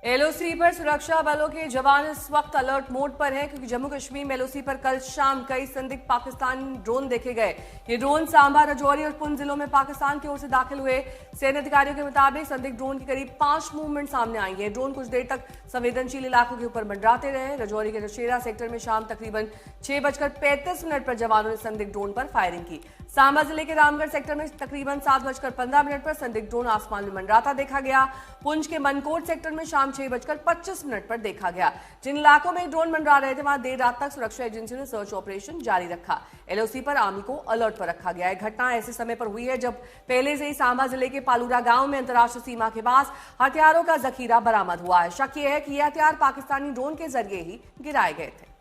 LOC पर सुरक्षा बलों के जवान इस वक्त अलर्ट मोड पर हैं क्योंकि जम्मू कश्मीर में एलओसी पर कल शाम कई संदिग्ध पाकिस्तानी ड्रोन देखे गए। ये ड्रोन सांबा, राजौरी और पुंछ जिलों में पाकिस्तान की ओर से दाखिल हुए। सेना अधिकारियों के मुताबिक संदिग्ध ड्रोन की करीब 5 मूवमेंट सामने आई है। ड्रोन कुछ देर तक संवेदनशील इलाकों के ऊपर मंडराते रहे। राजौरी के नशेरा सेक्टर में शाम तकरीबन 6:35 पर जवानों ने संदिग्ध ड्रोन पर फायरिंग की। सांबा जिले के रामगढ़ सेक्टर में तकरीबन 7:15 पर संदिग्ध ड्रोन आसमान में मंडराता देखा गया। पुंछ के मनकोट सेक्टर में शाम 6:25 पर देखा गया। जिन इलाकों में ड्रोन मंडरा रहे थे वहां देर रात तक सुरक्षा एजेंसियों ने सर्च ऑपरेशन जारी रखा। एलओसी पर आर्मी को अलर्ट पर रखा गया है। घटना ऐसे समय पर हुई है जब पहले से ही सांबा जिले के पालूरा गांव में अंतर्राष्ट्रीय सीमा के पास हथियारों का जखीरा बरामद हुआ है। शक यह है कि ये हथियार पाकिस्तानी ड्रोन के जरिए ही गिराए गए थे।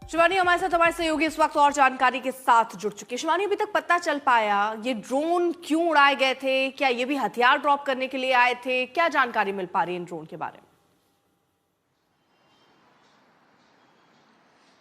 शिवानी हमारे साथ हमारे सहयोगी इस वक्त और जानकारी के साथ जुड़ चुके हैं। शिवानी, अभी तक पता चल पाया ये ड्रोन क्यों उड़ाए गए थे? क्या ये भी हथियार ड्रॉप करने के लिए आए थे? क्या जानकारी मिल पा रही है इन ड्रोन के बारे में?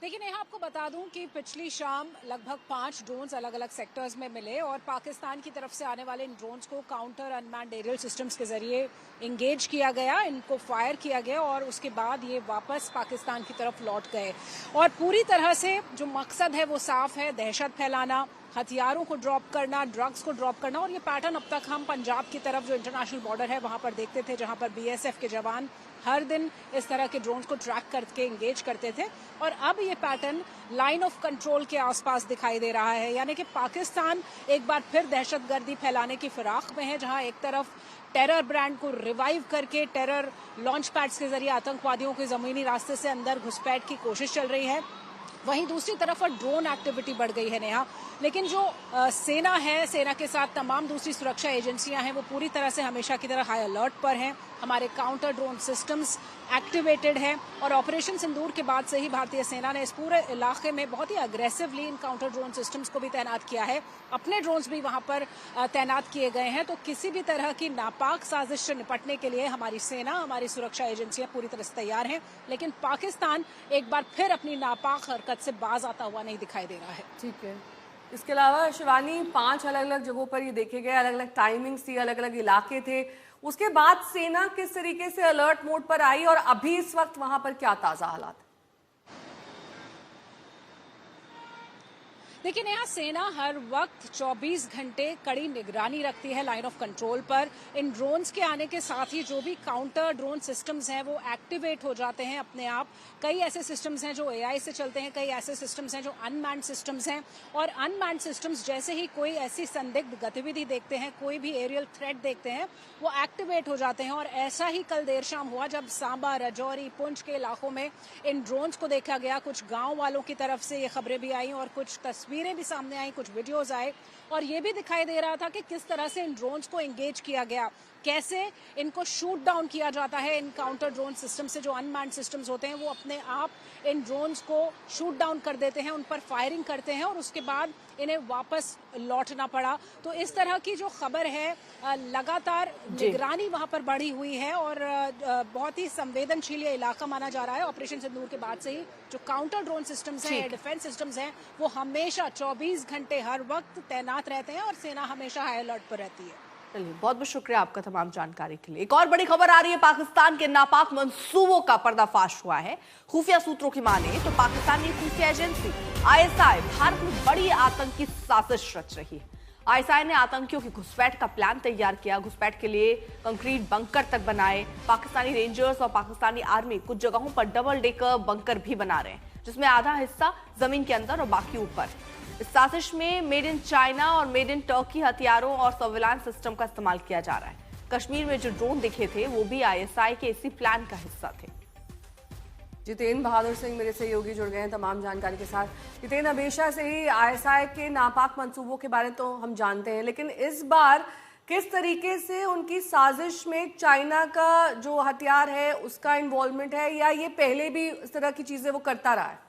देखिए नेहा, आपको बता दूं कि पिछली शाम लगभग 5 ड्रोन्स अलग अलग सेक्टर्स में मिले और पाकिस्तान की तरफ से आने वाले इन ड्रोन्स को काउंटर अनमैन्ड एरियल सिस्टम्स के जरिए इंगेज किया गया, इनको फायर किया गया और उसके बाद ये वापस पाकिस्तान की तरफ लौट गए। और पूरी तरह से जो मकसद है वो साफ है, दहशत फैलाना, हथियारों को ड्रॉप करना, ड्रग्स को ड्रॉप करना। और ये पैटर्न अब तक हम पंजाब की तरफ जो इंटरनेशनल बॉर्डर है वहां पर देखते थे, जहां पर बीएसएफ के जवान हर दिन इस तरह के ड्रोन्स को ट्रैक करके एंगेज करते थे। और अब ये पैटर्न लाइन ऑफ कंट्रोल के आसपास दिखाई दे रहा है, यानी कि पाकिस्तान एक बार फिर दहशतगर्दी फैलाने की फिराक में है, जहां एक तरफ टेरर ब्रांड को रिवाइव करके टेरर लॉन्च पैड्स के जरिए आतंकवादियों के जमीनी रास्ते से अंदर घुसपैठ की कोशिश चल रही है, वहीं दूसरी तरफ ड्रोन एक्टिविटी बढ़ गई है नेहा। लेकिन जो सेना है, सेना के साथ तमाम दूसरी सुरक्षा एजेंसियां हैं, वो पूरी तरह से हमेशा की तरह हाई अलर्ट पर हैं। हमारे काउंटर ड्रोन सिस्टम्स एक्टिवेटेड हैं और ऑपरेशन सिंदूर के बाद से ही भारतीय सेना ने इस पूरे इलाके में बहुत ही अग्रेसिवली इन काउंटर ड्रोन सिस्टम्स को भी तैनात किया है। अपने ड्रोन्स भी वहां पर तैनात किए गए हैं। तो किसी भी तरह की नापाक साजिश से निपटने के लिए हमारी सेना, हमारी सुरक्षा एजेंसियां पूरी तरह से तैयार हैं। लेकिन पाकिस्तान एक बार फिर अपनी नापाक हरकत से बाज आता हुआ नहीं दिखाई दे रहा है। ठीक है। इसके अलावा शिवानी, 5 अलग अलग जगहों पर ये देखे गए, अलग अलग टाइमिंग्स थी, अलग अलग इलाके थे। उसके बाद सेना किस तरीके से अलर्ट मोड पर आई और अभी इस वक्त वहां पर क्या ताजा हालात? देखिए नेहा, सेना हर वक्त 24 घंटे कड़ी निगरानी रखती है लाइन ऑफ कंट्रोल पर। इन ड्रोन्स के आने के साथ ही जो भी काउंटर ड्रोन सिस्टम्स हैं वो एक्टिवेट हो जाते हैं अपने आप। कई ऐसे सिस्टम्स हैं जो एआई से चलते हैं, कई ऐसे सिस्टम्स हैं जो अनमैन्ड सिस्टम्स हैं। और अनमैन्ड सिस्टम्स जैसे ही कोई ऐसी संदिग्ध गतिविधि देखते हैं, कोई भी एरियल थ्रेट देखते हैं, वो एक्टिवेट हो जाते हैं। और ऐसा ही कल देर शाम हुआ जब सांबा, राजौरी, पुंछ के इलाकों में इन ड्रोन्स को देखा गया। कुछ गाँव वालों की तरफ से ये खबरें भी आई और कुछ तस्वीरें भी सामने आई, कुछ वीडियोस आए और ये भी दिखाई दे रहा था कि किस तरह से इन ड्रोन्स को एंगेज किया गया, कैसे इनको शूट डाउन किया जाता है। इन काउंटर ड्रोन सिस्टम से जो अनमैन्ड सिस्टम्स होते हैं वो अपने आप इन ड्रोन्स को शूट डाउन कर देते हैं, उन पर फायरिंग करते हैं और उसके बाद इन्हें वापस लौटना पड़ा। तो इस तरह की जो खबर है, लगातार निगरानी वहां पर बढ़ी हुई है और बहुत ही संवेदनशील इलाका माना जा रहा है। ऑपरेशन सिंदूर के बाद से ही जो काउंटर ड्रोन सिस्टम्स हैं, डिफेंस सिस्टम्स हैं, वो हमेशा 24 घंटे हर वक्त तैनात रहते हैं और सेना हमेशा हाई अलर्ट पर रहती है। चलिए, बहुत बहुत शुक्रिया आपका तमाम जानकारी के लिए। एक और बड़ी खबर आ रही है, पाकिस्तान के नापाक मंसूबों का पर्दाफाश हुआ है। खुफिया सूत्रों की माने तो पाकिस्तानी खुफिया एजेंसी आईएसआई भारत में बड़ी आतंकी साजिश रच रही है। आईएसआई ने आतंकियों की घुसपैठ का प्लान तैयार किया। घुसपैठ के लिए कंक्रीट बंकर तक बनाए। पाकिस्तानी रेंजर्स और पाकिस्तानी आर्मी कुछ जगहों पर डबल डेकर बंकर भी बना रहे हैं, जिसमें आधा हिस्सा जमीन के अंदर और बाकी ऊपर। इस साजिश में मेड इन चाइना और मेड इन टर्की हथियारों और सर्विलांस सिस्टम का इस्तेमाल किया जा रहा है। कश्मीर में जो ड्रोन दिखे थे वो भी आईएसआई के इसी प्लान का हिस्सा थे। जितेंद्र बहादुर सिंह मेरे सहयोगी जुड़ गए हैं तमाम जानकारी के साथ। जितेंद्र, हमेशा से ही आईएसआई के नापाक मंसूबों के बारे में तो हम जानते हैं, लेकिन इस बार किस तरीके से उनकी साजिश में चाइना का जो हथियार है उसका इन्वॉल्वमेंट है, या ये पहले भी इस तरह की चीजें वो करता रहा है?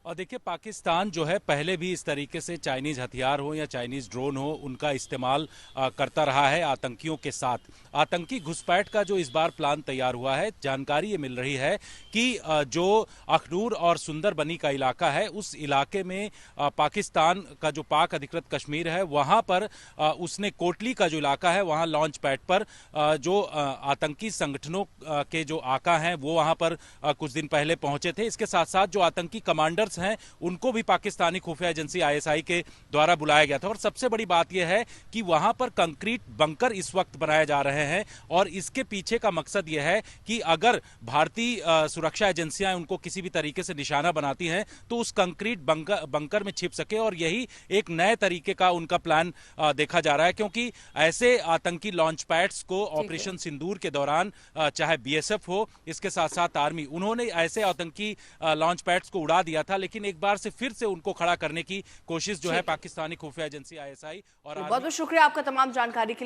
और देखिए, पाकिस्तान जो है पहले भी इस तरीके से चाइनीज हथियार हो या चाइनीज ड्रोन हो, उनका इस्तेमाल करता रहा है आतंकियों के साथ। आतंकी घुसपैठ का जो इस बार प्लान तैयार हुआ है, जानकारी ये मिल रही है कि जो अखनूर और सुंदरबनी का इलाका है, उस इलाके में पाकिस्तान का जो पाक अधिकृत कश्मीर है, वहां पर उसने कोटली का जो इलाका है, वहां लॉन्च पैड पर जो आतंकी संगठनों के जो आका हैं वो वहां पर कुछ दिन पहले पहुंचे थे। इसके साथ साथ जो आतंकी कमांडर्स हैं उनको भी पाकिस्तानी खुफिया एजेंसी आईएसआई के द्वारा बुलाया गया था। और सबसे बड़ी बात यह है कि वहां पर कंक्रीट बंकर इस वक्त बनाए जा रहे हैं और इसके पीछे का मकसद यह है कि अगर भारतीय सुरक्षा एजेंसियां उनको किसी भी तरीके से निशाना बनाती हैं तो उस कंक्रीट बंकर में छिप सके। और यही एक नए तरीके का उनका प्लान देखा जा रहा है, क्योंकि ऐसे आतंकी लॉन्च पैड्स को ऑपरेशन सिंदूर के दौरान चाहे बीएसएफ हो, इसके साथ साथ आर्मी, उन्होंने ऐसे आतंकी लॉन्च पैड्स को उड़ा दिया था, लेकिन एक बार से फिर से उनको खड़ा करने की कोशिश जो है पाकिस्तानी खुफिया एजेंसी आईएसआई और बहुत बहुत शुक्रिया आपका तमाम जानकारी के लिए।